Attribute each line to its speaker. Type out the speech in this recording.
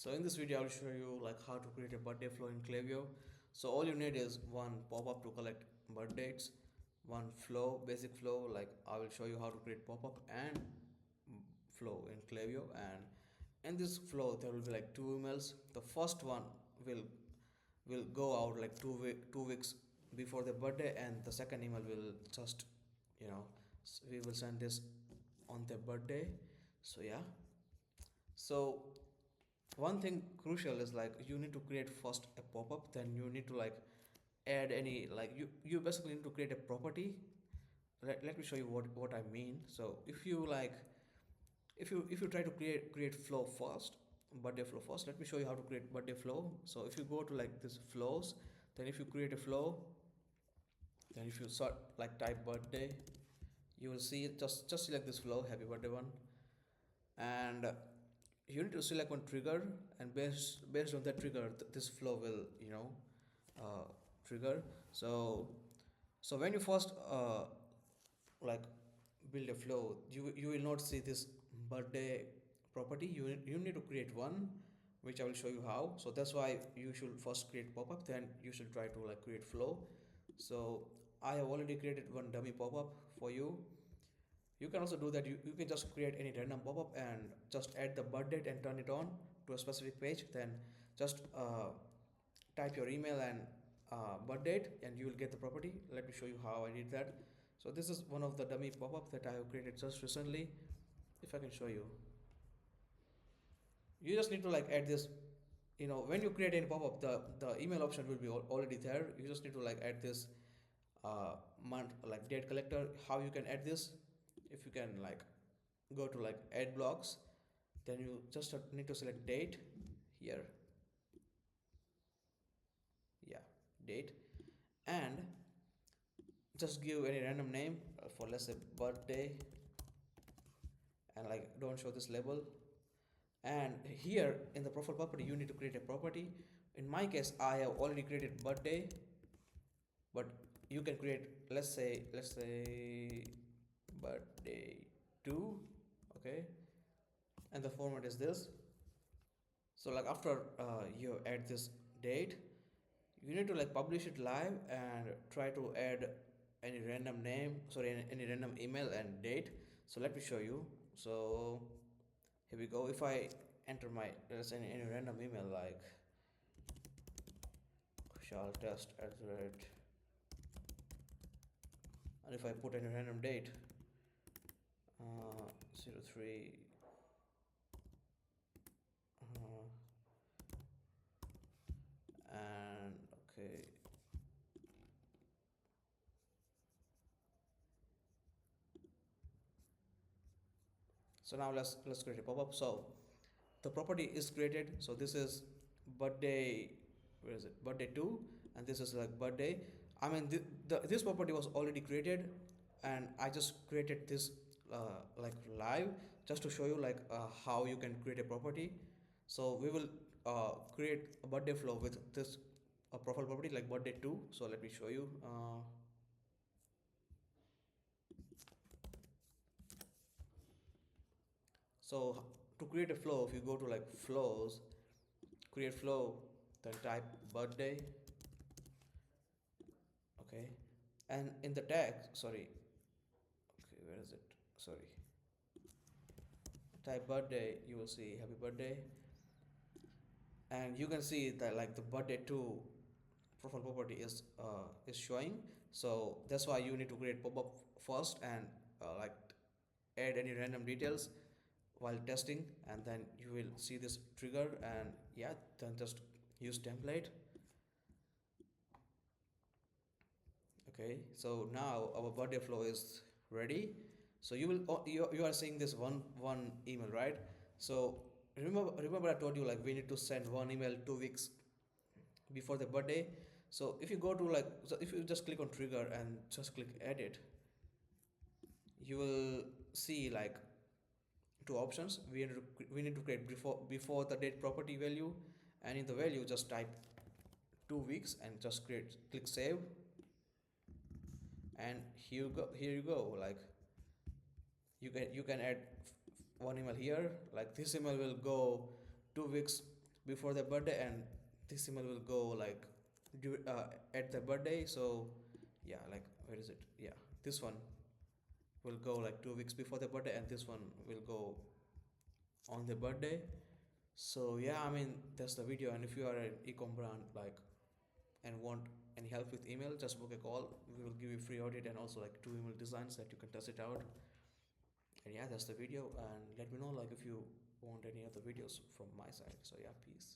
Speaker 1: So in this video, I will show you like how to create a birthday flow in Klaviyo. So all you need is one pop-up to collect birth dates, one flow, basic flow. Like I will show you how to create pop-up and flow in Klaviyo. And in this flow, there will be like two emails. The first one will go out like 2 weeks before the birthday, and the second email will just you know we will send this on their birthday. So yeah. So one thing crucial is like you need to create first a pop-up, then you need to like add any like you basically need to create a property. Let me show you what I mean. So if you try to create flow first, birthday flow first, let me show you how to create birthday flow. So if you go to like this flows, then if you create a flow, then if you sort like type birthday, you will see it. Just select this flow, happy birthday one, and you need to select one trigger, and based on that trigger this flow will uh, trigger. So when you first like build a flow, you will not see this birthday property. You need to create one, which I will show you how. So that's why you should first create pop-up, then you should try to like create flow. So I have already created one dummy pop-up for you. You can also do that. You can just create any random pop-up and just add the birth date and turn it on to a specific page. Then just type your email and birth date, and you will get the property. Let me show you how I did that. So this is one of the dummy pop-up that I have created just recently. If I can show you, you just need to like add this. When you create any pop-up, the email option will be already there. You just need to like add this month like date collector. How you can add this? If you can like go to like add blocks, then you just need to select date here. Yeah, date, and just give any random name for let's say birthday, and like don't show this label. And here in the profile property, you need to create a property. In my case, I have already created birthday, but you can create let's say birthday 2. Okay, and the format is this. So like after you add this date, you need to like publish it live and try to add any random name, sorry, any random email and date. So let me show you. So here we go. If I enter my let's say any random email like shall test at the rate, and if I put any random date 03 uh, and okay. So now let's create a pop-up. So the property is created. So this is birthday, where is it, birthday 2, and this is like birthday. I mean this property was already created, and I just created this like live, just to show you like how you can create a property. So we will create a birthday flow with this profile property like birthday 2. So let me show you. So to create a flow, if you go to like flows, create flow, then type birthday. Okay, and in the tag, sorry, okay, where is it, sorry, type birthday, you will see happy birthday, and you can see that like the birthday 2 profile property is showing. So that's why you need to create pop-up first and like add any random details while testing, and then you will see this trigger, and yeah, then just use template. Okay, so now our birthday flow is ready. So you are seeing this one email, right? So remember I told you like we need to send one email 2 weeks before the birthday. So if you go to like, so if you just click on trigger and just click edit, you will see like two options. We need to create before the date property value, and in the value just type 2 weeks and just click save. And here you go, like you can add one email here. Like this email will go 2 weeks before their birthday, and this email will go like at their birthday. So yeah, like where is it? Yeah, this one will go like 2 weeks before their birthday, and this one will go on their birthday. So yeah, I mean that's the video. And if you are an e-com brand like and want any help with email, just book a call. We will give you free audit and also like 2 email designs that you can test it out. And yeah, that's the video. And let me know like if you want any other videos from my side. So yeah, peace.